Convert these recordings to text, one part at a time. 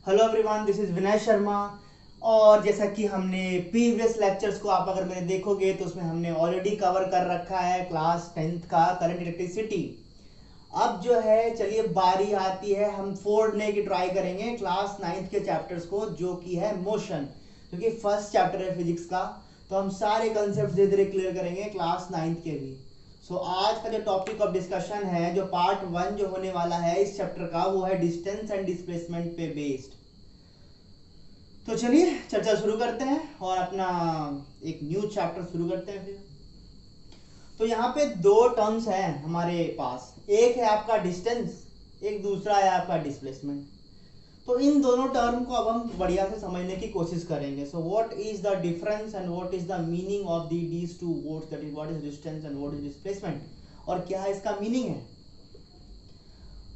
Hello everyone, this is Vinay Sharma. और जैसा कि हमने प्रीवियस लेक्चर्स को आप अगर मेरे देखोगे तो उसमें हमने ऑलरेडी कवर कर रखा है क्लास 10th का करंट इलेक्ट्रिसिटी। अब जो है चलिए बारी आती है, हम फोड़ने की ट्राई करेंगे क्लास 9th के चैप्टर्स को, जो कि है मोशन, क्योंकि फर्स्ट चैप्टर है फिजिक्स का। तो हम सारे कंसेप्ट धीरे धीरे क्लियर करेंगे क्लास 9th के भी। सो आज का जो टॉपिक ऑफ डिस्कशन है, जो पार्ट 1 जो होने वाला है इस चैप्टर का, वो है डिस्टेंस एंड डिस्प्लेसमेंट पे बेस्ड। तो चलिए चर्चा शुरू करते हैं और अपना एक न्यू चैप्टर शुरू करते हैं फिर। तो यहाँ पे दो टर्म्स हैं हमारे पास, एक है आपका डिस्टेंस, एक दूसरा है आपका डिस्प्लेसमेंट। तो इन दोनों टर्म को अब हम बढ़िया से समझने की कोशिश करेंगे। So what is the difference and what is the meaning of these two words, that is what is distance and what is displacement, और क्या इसका मीनिंग है।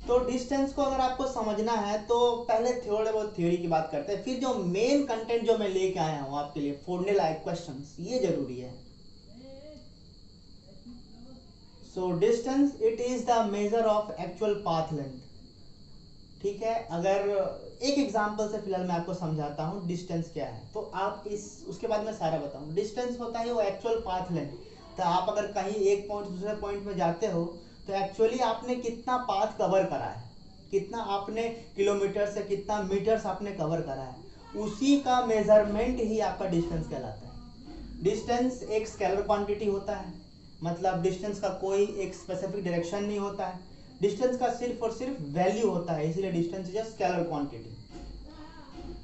तो डिस्टेंस को अगर आपको समझना है तो पहले थोड़े बहुत थ्योरी की बात करते हैं, फिर जो मेन कंटेंट जो मैं लेके आया हूं आपके लिए फोड़ने लायक क्वेश्चंस, ये जरूरी है। So distance it is the measure of actual path length. ठीक है, अगर एक एग्जांपल से फिलहाल मैं आपको समझाता हूँ डिस्टेंस क्या है, तो आप इस उसके बाद मैं सारा बताऊँ। डिस्टेंस होता है वो एक्चुअल पाथ लेंथ। तो आप अगर कहीं एक पॉइंट दूसरे पॉइंट में जाते हो तो एक्चुअली आपने कितना पाथ कवर करा है, कितना आपने किलोमीटर से कितना मीटर्स आपने कवर करा है, उसी का मेजरमेंट ही आपका डिस्टेंस कहलाता है। डिस्टेंस एक स्केलर क्वांटिटी होता है, मतलब डिस्टेंस का कोई एक स्पेसिफिक डायरेक्शन नहीं होता है, डिस्टेंस का सिर्फ और सिर्फ वैल्यू होता है, इसीलिए distance is a scalar quantity.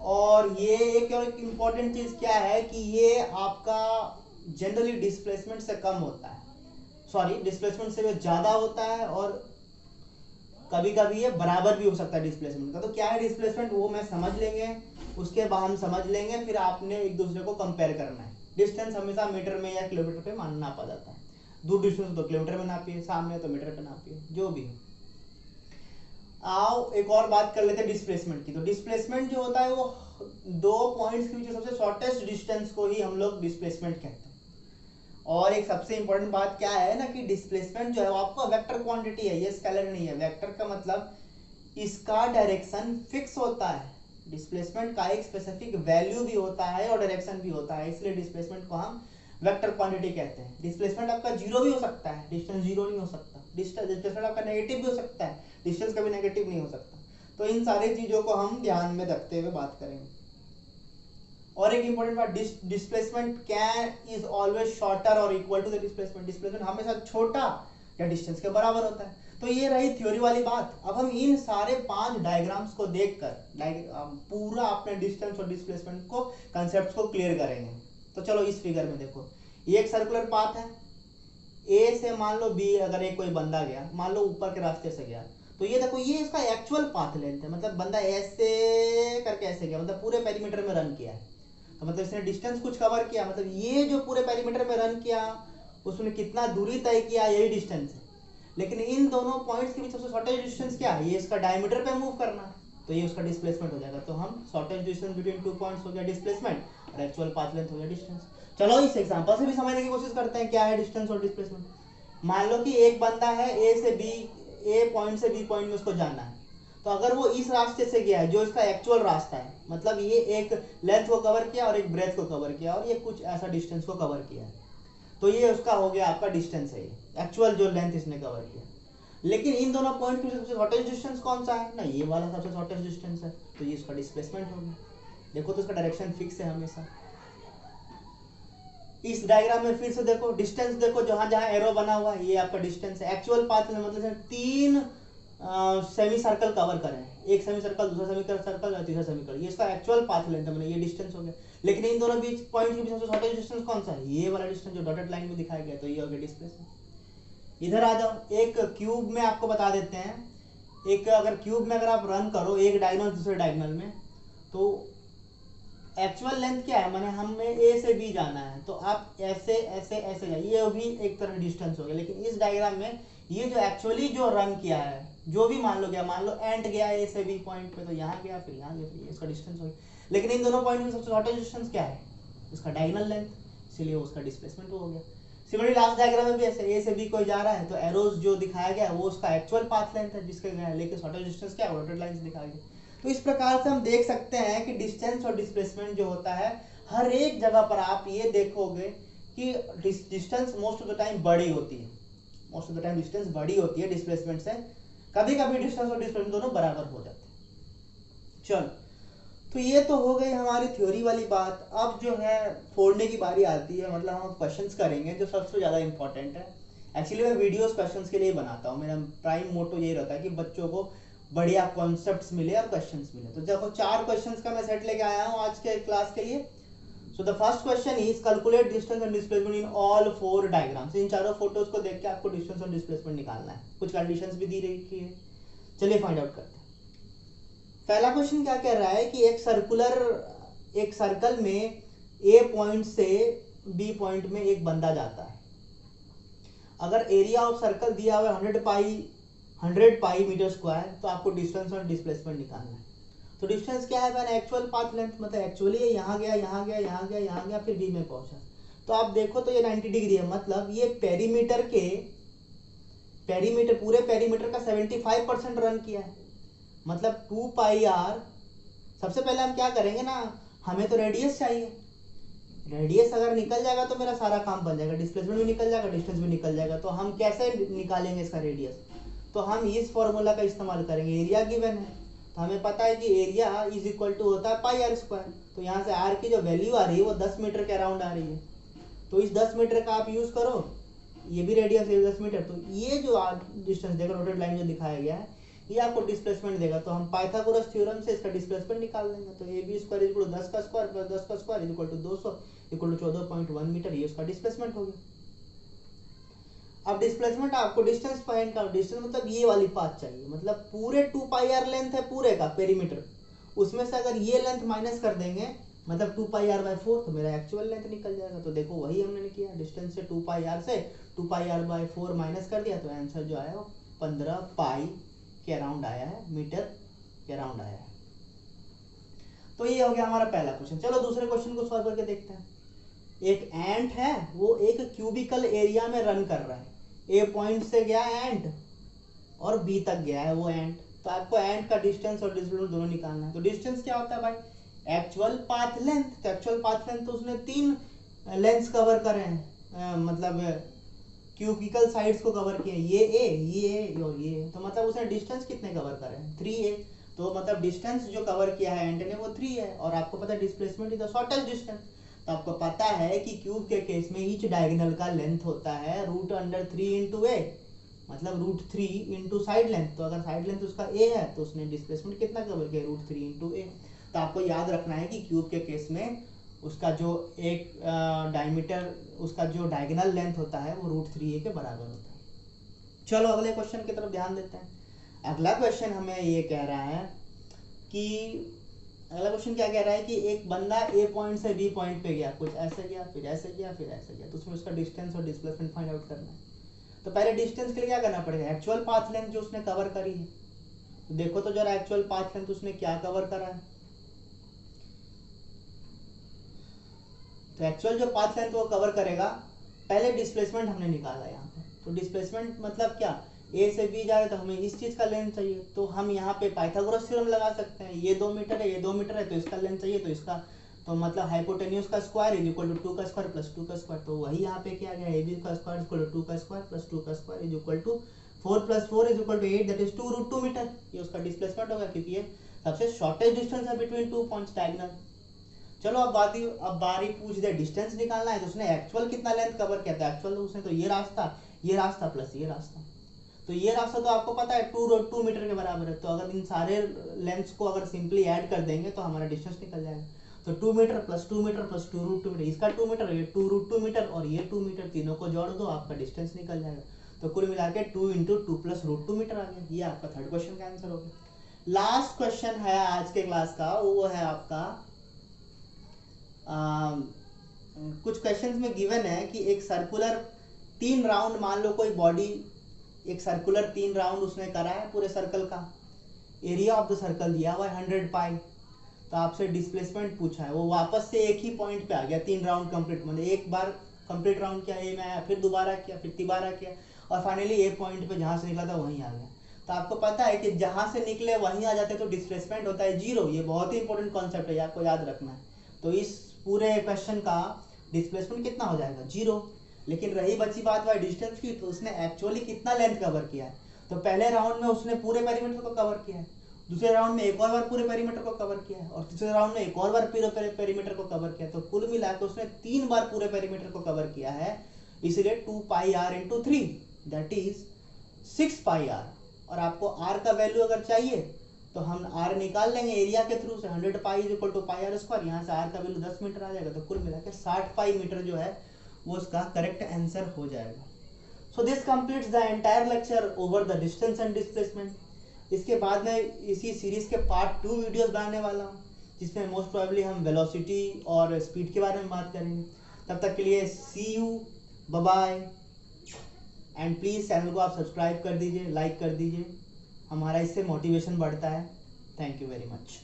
और ये एक और इम्पॉर्टेंट चीज क्या है कि ये आपका जनरली डिस्प्लेसमेंट से कम होता है, सॉरी डिस्प्लेसमेंट से ज्यादा होता है, और कभी कभी ये बराबर भी हो सकता है डिस्प्लेसमेंट का। तो क्या है डिस्प्लेसमेंट वो मैं समझ लेंगे, उसके बाद हम समझ लेंगे, फिर आपने एक दूसरे को कंपेयर करना है। डिस्टेंस हमेशा मीटर में या किलोमीटर पे नापा जाता है, दूर डिस्टेंस तो किलोमीटर में नापिए, सामने तो मीटर पे नापिए, जो भी हो। आओ एक और बात कर लेते हैं डिस्प्लेसमेंट की। तो डिस्प्लेसमेंट जो होता है वो दो पॉइंट्स के बीच सबसे शॉर्टेस्ट डिस्टेंस को ही हम लोग डिस्प्लेसमेंट कहते हैं। और एक सबसे इंपॉर्टेंट बात क्या है ना कि डिस्प्लेसमेंट जो है वो आपको वेक्टर क्वांटिटी है, ये स्केलर नहीं है। वेक्टर का मतलब इसका डायरेक्शन फिक्स होता है, डिस्प्लेसमेंट का एक स्पेसिफिक वैल्यू भी होता है और डायरेक्शन भी होता है, इसलिए डिस्प्लेसमेंट को हम वेक्टर क्वांटिटी कहते हैं। डिस्प्लेसमेंट आपका जीरो भी हो सकता है, डिस्टेंस जीरो नहीं हो सकता। डिस्प्लेसमेंट आपका नेगेटिव भी हो सकता है, डिस्टेंस कभी नेगेटिव नहीं हो सकता। तो इन सारी चीजों को हम ध्यान में रखते हुए बात करेंगे। और एक इंपॉर्टेंट बात, displacement can is always shorter और equal to the displacement. Displacement हमेशा छोटा या डिस्टेंस के बराबर होता है। तो ये रही थ्योरी वाली बात। अब हम इन सारे 5 डायग्राम्स को देखकर पूरा अपने डिस्टेंस और डिस्प्लेसमेंट को कंसेप्ट को क्लियर करेंगे। तो चलो इस फिगर में देखो, ये एक सर्कुलर पाथ है। ए से मान लो बी अगर एक कोई बंदा गया, मान लो ऊपर के रास्ते से गया, तो ये देखो ये इसका एक्चुअल पाथ लेंथ है, मतलब बंदा ऐसे करके ऐसे गया, मतलब पूरे पेरीमीटर में रन किया है। तो मतलब इसने डिस्टेंस कुछ कवर किया, मतलब ये जो पूरे पेरीमीटर में रन किया उसने कितना दूरी तय किया, यही डिस्टेंस है। लेकिन इन दोनों पॉइंट्स के बीच सबसे शॉर्टेस्ट डिस्टेंस क्या है, ये इसका डायमीटर पे मूव करना, तो ये उसका डिस्प्लेसमेंट हो जाएगा। तो हम शॉर्टेस्ट डिस्टेंस बिटवीन 2 पॉइंट्स हो गया डिस्प्लेसमेंट, और एक्चुअल पाथ लेंथ हो गया डिस्टेंस। चलो इस एग्जांपल से भी समझने की कोशिश करते हैं क्या है डिस्टेंस और डिस्प्लेसमेंट। मान लो कि एक बंदा है ए से बी, ए पॉइंट से बी पॉइंट में उसको जाना है। तो अगर वो इस रास्ते से गया है जो इसका एक्चुअल रास्ता है, मतलब ये एक लेंथ को कवर किया और एक ब्रेथ को कवर किया और ये कुछ ऐसा डिस्टेंस को कवर किया है, तो ये उसका हो गया आपका डिस्टेंस है, ये एक्चुअल जो लेंथ इसने कवर किया। लेकिन इन दोनों पॉइंट के सबसे शॉर्टेस्ट डिस्टेंस कौन सा है ना, ये वाला सबसे शॉर्टेस्ट डिस्टेंस है, तो ये इसका डिस्प्लेसमेंट हो गया। देखो तो इसका डायरेक्शन फिक्स है हमेशा। इस डायग्राम में फिर से देखो डिस्टेंस, देखो जहां जहां एरो बना हुआ है ये आपका डिस्टेंस है। एक्चुअल पाथ में मतलब 3 सेमी सर्कल कवर करें, एक सेमी सर्कल, दूसरा सेमी सर्कल और तीसरा सेमी सर्कल, ये इसका एक्चुअल पाथ लेंथ है, ये डिस्टेंस हो गया। लेकिन इन दोनों बीच पॉइंट के बीच सबसे शॉर्टेस्ट डिस्टेंस कौन सा है, ये वाला डिस्टेंस जो डॉटेड लाइन में दिखाया गया, तो ये हो गया डिस्प्लेसमेंट। इधर आ जाओ, एक क्यूब में आपको बता देते हैं, एक अगर क्यूब में अगर आप रन करो एक डायगोनल दूसरे डायगोनल में, तो एक्चुअल लेंथ क्या है, मैंने हमें ए से बी जाना है, तो आप ऐसे ऐसे ऐसे जाइए, ये भी एक तरह डिस्टेंस हो गया। लेकिन इस डायग्राम में ये जो एक्चुअली जो रन किया है, जो भी मान लो गया, मान लो एंड गया ए से बी पॉइंट पे, तो यहाँ गया फिर यहाँ गया, फिर इसका डिस्टेंस हो गया। लेकिन इन दोनों पॉइंट में सबसे शॉर्टेस्ट डिस्टेंस क्या है, इसका डायगोनल लेंथ, इसीलिए उसका डिस्प्लेसमेंट हो गया। सिमिलरली लास्ट डायग्राम में भी ऐसे ए से बी कोई जा रहा है, तो एरोज जो दिखाया गया है वो उसका एक्चुअल पाथ लेंथ है जिसके गया, लेकिन शॉर्टेस्ट डिस्टेंस क्या है, डॉटेड लाइन दिखाया गया। तो इस प्रकार से हम देख सकते हैं कि डिस्टेंस और डिस्प्लेसमेंट जो होता है, हर एक जगह पर आप ये देखोगे कि distance most of the time बड़ी होती है, most of the time distance बड़ी होती है डिस्प्लेसमेंट से। कभी कभी डिस्टेंस और डिस्प्लेसमेंट दोनों बराबर हो जाते हैं। चलो, तो ये तो हो गई हमारी थ्योरी वाली बात। अब जो है फोड़ने की बारी आती है, मतलब हम क्वेश्चंस करेंगे जो सबसे ज़्यादा इंपॉर्टेंट है। एक्चुअली मैं वीडियोस क्वेश्चंस के लिए बनाता हूँ, मेरा प्राइम मोटो यही रहता है कि बच्चों को बढ़िया कॉन्सेप्ट्स मिले और क्वेश्चंस मिले। तो देखो 4 क्वेश्चंस का मैं सेट लेके आया हूँ आज के क्लास के लिए। So the first question is calculate distance and displacement in all 4 diagrams. इन चारों फोटोज को देख के आपको डिस्टेंस और डिस्प्लेसमेंट निकालना है। कुछ कंडीशंस भी दी रखी है, चलिए फाइंड आउट करते हैं। पहला क्वेश्चन क्या कह रहा है कि एक सर्कल में ए पॉइंट से बी पॉइंट में एक बंदा जाता है। अगर एरिया ऑफ सर्कल दिया हुआ है 100 पाई मीटर स्क्वायर, तो आपको डिस्टेंस और डिस्प्लेसमेंट निकालना है। तो डिस्टेंस क्या है, एक्चुअल पाथ लेंथ, मतलब एक्चुअली ये यहाँ गया, यहाँ गया, यहाँ गया, यहाँ गया, फिर बी में पहुंचा। तो आप देखो तो ये 90 डिग्री है, मतलब ये पूरे पेरीमीटर का 75% रन किया है। मतलब 2 पाई आर। सबसे पहले हम क्या करेंगे ना, हमें तो रेडियस चाहिए। रेडियस अगर निकल जाएगा तो मेरा सारा काम बन जाएगा, डिस्प्लेसमेंट भी निकल जाएगा, डिस्टेंस भी निकल जाएगा। तो हम कैसे निकालेंगे इसका रेडियस, तो हम इस फॉर्मूला का इस्तेमाल करेंगे। एरिया गिवन है तो हमें पता है कि एरिया इज इक्वल टू होता है पाई आर स्क्वायर। तो यहाँ से आर की जो वैल्यू आ रही है वो 10 मीटर के अराउंड आ रही है। तो इस 10 मीटर का आप यूज करो, ये भी रेडियस है 10 मीटर। तो ये जो डिस्टेंस देखो, रोटेड लाइन जो दिखाया गया है, ये आपको डिस्प्लेसमेंट देगा। तो हम पाइथागोरस थ्योरम से इसका डिस्प्लेसमेंट निकाल देंगे। तो ए बी स्क्वायर इक्वल 10 का स्क्वायर प्लस 10 का square equal to 200 equal to 14.1 metre, ये उसका डिस्प्लेसमेंट हो गया। अब डिस्प्लेसमेंट आपको डिस्टेंस फाइंड का, डिस्टेंस मतलब ये वाली पाथ चाहिए, मतलब पूरे 2 पाई आर लेंथ है पूरे का पेरीमीटर, उसमें से अगर ये लेंथ माइनस कर देंगे मतलब 2 पाई आर बाय 4, तो मेरा एक्चुअल लेंथ निकल जाएगा। तो देखो वही हमने किया, डिस्टेंस से 2 पाई आर से 2 पाई आर बाय 4 माइनस कर दिया, तो आंसर जो आया वो 15 पाई के अराउंड आया है, मीटर के अराउंड आया है। तो ये हो गया हमारा पहला क्वेश्चन। चलो दूसरे क्वेश्चन को सॉल्व करके देखते हैं। एक एंट है, वो एक क्यूबिकल एरिया में रन कर रहा है। ए पॉइंट से गया एंट और बी तक गया है वो एंट। तो आपको एंट का डिस्टेंस और डिस्टेंस दोनों निकालना है। तो डिस्टेंस क्या होता है भाई, एक्चुअल पाथ लेंथ। तो एक्चुअल पाथ लेंथ तो उसने 3 लेंथ्स कवर करे हैं, मतलब क्यूबिकल साइड्स को कवर किए, ये और ये। तो मतलब उसने डिस्टेंस कितने कवर करे हैं, 3a। तो मतलब डिस्टेंस जो कवर किया है एंट ने वो 3 है। और आपको पता है displacement is the shortest distance. तो आपको पता है कि क्यूब के केस में ईच डायगोनल का लेंथ होता है √3 इंटू ए, मतलब √3 इंटू साइड लेंथ। तो अगर साइड लेंथ उसका ए है तो उसने डिस्प्लेसमेंट कितना कवर किया, √3 इंटू ए। तो आपको याद रखना है कि क्यूब के केस में उसका जो एक डायमीटर, उसका जो डायगोनल लेंथ होता है वो √3a के बराबर होता है। चलो अगले क्वेश्चन की तरफ ध्यान देते हैं। अगला क्वेश्चन हमें ये कह रहा है कि अगला क्वेश्चन क्या कह रहा है कि एक बंदा ए पॉइंट से बी पॉइंट पे गया, कुछ ऐसे गया, फिर ऐसे गया, फिर ऐसे गया। तो उसमें उसका डिस्टेंस और डिस्प्लेसमेंट फाइंड आउट करना है। तो पहले डिस्टेंस के लिए क्या करना पड़ेगा, एक्चुअल पाथ लेंथ जो उसने कवर करी है। तो देखो तो जरा एक्चुअल पाथ लेंथ उसने क्या कवर करा है। तो एक्चुअल जो पाथ लेंथ वो कवर करेगा, पहले डिस्प्लेसमेंट हमने निकाला यहाँ पे। तो डिस्प्लेसमेंट मतलब क्या, ए से बी जा रहे तो हमें इस चीज का लेंथ चाहिए। तो हम यहाँ पे पाइथागोरस थ्योरम लगा सकते हैं। ये 2 मीटर है, ये 2 मीटर है, तो इसका लेंथ चाहिए, तो इसका तो मतलब हाइपोटेन्यूज का स्क्वायर इज इक्वल टू 2 का स्क्वायर प्लस 2 का स्क्वायर। तो वही यहाँ पे किया गया, ए बी का स्क्वायर इज इक्वल टू 2 का स्क्वायर प्लस 2 का square is equal to 4 plus 4 is equal to 8, that is 2√2 metre. ये उसका डिस्प्लेसमेंट होगा, क्योंकि ये सबसे शॉर्टेस्ट डिस्टेंस है बिटवीन 2 पॉइंट्स डायगोनल। चलो अब बारी पूछ दे, डिस्टेंस निकालना है। तो उसने एक्चुअल कितना लेंथ कवर किया था, एक्चुअल उसने तो ये रास्ता प्लस ये रास्ता। तो ये रास्ता तो आपको पता है 2 मीटर के बराबर है। तो अगर इन सारे लेंथ्स को अगर सिंपली ऐड कर देंगे तो हमारा डिस्टेंस निकल जाएगा। तो 2 metre plus 2 metre plus 2√2 metre, इसका 2 मीटर, ये 2√2 मीटर और ये 2 मीटर, तीनों को जोड़ दो, आपका डिस्टेंस निकल जाएगा। तो कुल मिला के 2 इंटू 2 प्लस √2 मीटर आ गया। ये आपका थर्ड क्वेश्चन का आंसर हो गया। लास्ट क्वेश्चन है आज के क्लास का, वो है आपका कुछ क्वेश्चंस में गिवन है कि एक सर्कुलर 3 राउंड, मान लो कोई बॉडी एक सर्कुलर 3 राउंड उसने करा है पूरे सर्कल का। एरिया ऑफ द सर्कल दिया हुआ है 100 पाई। तो आपसे डिस्प्लेसमेंट पूछा है, वो वापस से एक ही पॉइंट पे आ गया 3 राउंड कंप्लीट, मतलब एक बार कंप्लीट राउंड किया ए में आया, फिर दोबारा किया, फिर तिबारा किया और फाइनली ए पॉइंट पे जहां से निकला था वहीं आ गया। तो आपको पता है कि जहाँ से निकले वहीं आ जाते हैं तो डिस्प्लेसमेंट होता है 0। ये बहुत ही इंपॉर्टेंट कॉन्सेप्ट है, आपको याद रखना है। तो इस पूरे क्वेश्चन का डिस्प्लेसमेंट कितना हो जाएगा 0। लेकिन रही बची बात वाई डिस्टेंस की, तो उसने एक्चुअली कितना लेंथ कवर किया है। तो पहले राउंड में उसने पूरे पेरीमीटर को कवर किया है, दूसरे राउंड में एक और बार पूरे पेरीमीटर को कवर किया है, और तीसरे राउंड में एक और बार पूरे पेरीमीटर को कवर किया। तो कुल मिलाकर उसने 3 बार पूरे पेरीमीटर को कवर किया है, इसलिए 2 pi r into 3 that is 6 pi r. और आपको आर का वैल्यू अगर चाहिए तो हम आर निकाल लेंगे एरिया के थ्रू से, 100 pi is equal to pi R square. यहाँ से आर का वैल्यू 10 मीटर आ जाएगा, तो कुल मिलाकर 60 पाई मीटर जो है वो उसका करेक्ट आंसर हो जाएगा। So this completes the entire lecture over the distance and displacement. इसके बाद में इसी सीरीज के पार्ट 2 वीडियोस बनाने वाला हूँ, जिसमें मोस्ट प्रोबेबली हम वेलोसिटी और स्पीड के बारे में बात करेंगे। तब तक के लिए see you, bye bye, and please channel को आप सब्सक्राइब कर दीजिए, लाइक कर दीजिए, हमारा इससे मोटिवेशन बढ़ता है। Thank you very much.